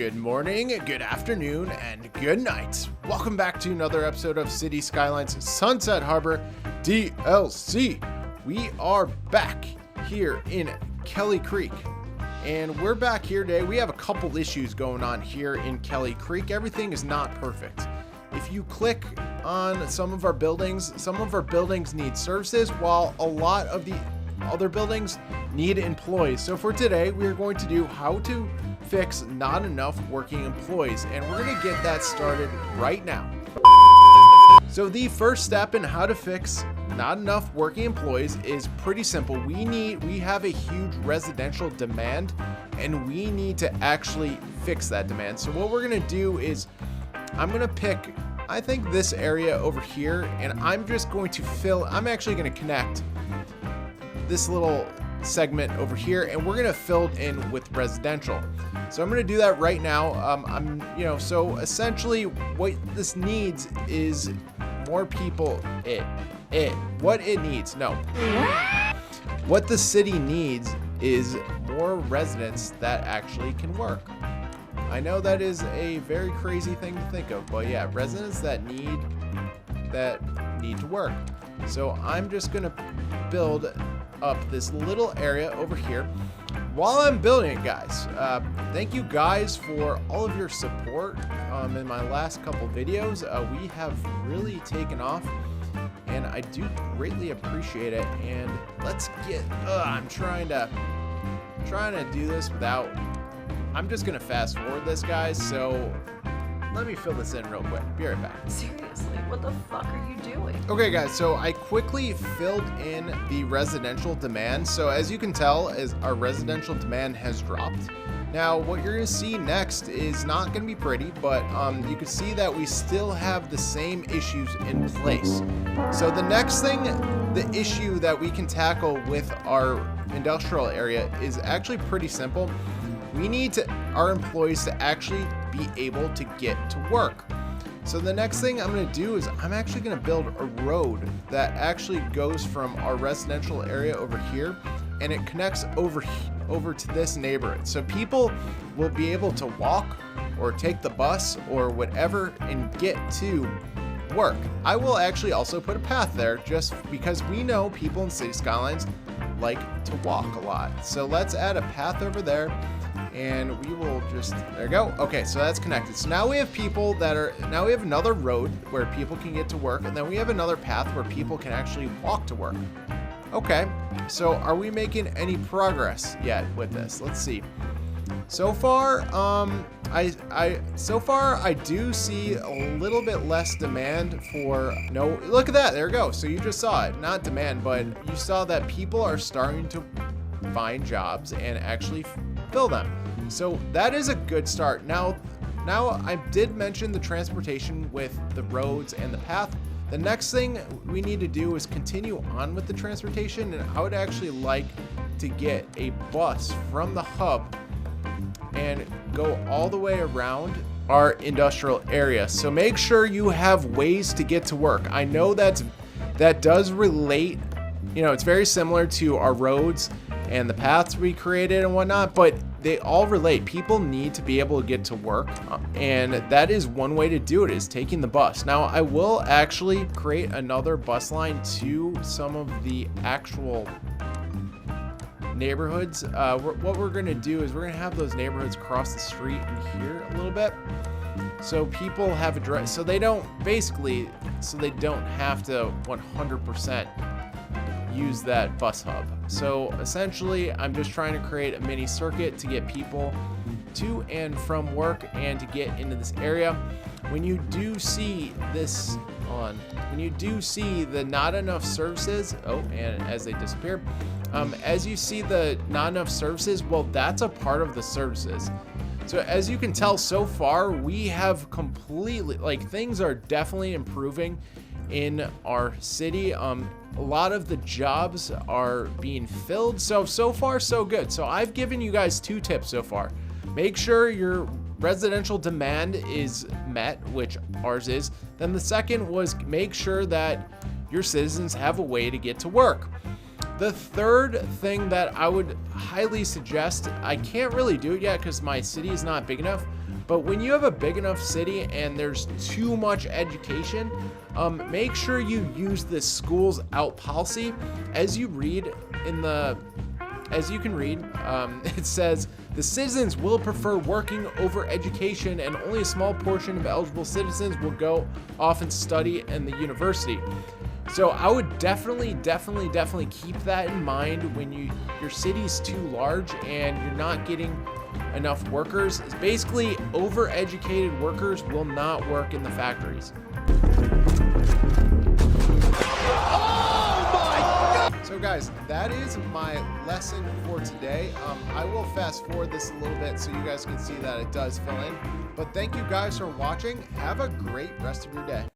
Good morning, good afternoon, and good night. Welcome back to another episode of Cities Skylines Sunset Harbor DLC. We are back here in Kelly Creek, and we're back here today. We have a couple issues going on here in Kelly Creek. Everything is not perfect. If you click on some of our buildings need services, while a lot of the other buildings need employees. So for today, we are going to do how to fix not enough working employees, and we're going to get that started right now. So the first step in how to fix not enough working employees is pretty simple. We have a huge residential demand, and we need to actually fix that demand. So what we're going to do is I'm going to pick, I think, this area over here, and I'm actually going to connect this little segment over here, and we're gonna fill it in with residential. So I'm gonna do that right now. So essentially what this needs is more people. What the city needs is more residents that actually can work. I know that is a very crazy thing to think of, but yeah, residents that need to work. So I'm just gonna build up this little area over here. While I'm building it, guys, thank you guys for all of your support in my last couple videos. We have really taken off, and I do greatly appreciate it. And let's get I'm trying to do this without, I'm just gonna fast forward this, guys, so let me fill this in real quick. Be right back. Seriously, what the fuck are you doing? Okay, guys, so I quickly filled in the residential demand. So as you can tell, as our residential demand has dropped. Now, what you're gonna see next is not gonna be pretty, but you can see that we still have the same issues in place. So the next thing, the issue that we can tackle with our industrial area is actually pretty simple. We need our employees to actually be able to get to work. So the next thing I'm going to do is I'm actually going to build a road that actually goes from our residential area over here, and it connects over to this neighborhood. So people will be able to walk or take the bus or whatever and get to work. I will actually also put a path there just because we know people in Cities Skylines like to walk a lot. So let's add a path over there. And we will just, there we go. Okay, so that's connected. So now we have now we have another road where people can get to work, and then we have another path where people can actually walk to work. Okay, so are we making any progress yet with this? Let's see. So far, I do see a little bit less demand for, no, look at that, there we go. So you just saw it, not demand, but you saw that people are starting to find jobs and actually fill them. So that is a good start. Now I did mention the transportation with the roads and the path. The next thing we need to do is continue on with the transportation, and I would actually like to get a bus from the hub and go all the way around our industrial area. So make sure you have ways to get to work. I know that does relate, it's very similar to our roads and the paths we created and whatnot, but they all relate. People need to be able to get to work, and that is one way to do it, is taking the bus. Now, I will actually create another bus line to some of the actual neighborhoods. What we're gonna do is we're gonna have those neighborhoods across the street and here a little bit, so people have a drive, so they don't have to 100% use that bus hub. So essentially, I'm just trying to create a mini circuit to get people to and from work and to get into this area. When you do see this when you do see the not enough services, and as they disappear, as you see the not enough services, well, that's a part of the services. So as you can tell, so far we have completely, things are definitely improving in our city. A lot of the jobs are being filled, so far so good. So I've given you guys 2 tips so far. Make sure your residential demand is met, which ours is. Then the second was make sure that your citizens have a way to get to work. The third thing that I would highly suggest, I can't really do it yet because my city is not big enough, But when you have a big enough city and there's too much education, make sure you use this schools out policy. As you can read, it says the citizens will prefer working over education, and only a small portion of eligible citizens will go off and study in the university. So I would definitely keep that in mind when your city's too large and you're not getting enough workers. It's basically overeducated workers will not work in the factories. So guys, that is my lesson for today. I will fast forward this a little bit so you guys can see that it does fill in. But thank you guys for watching. Have a great rest of your day.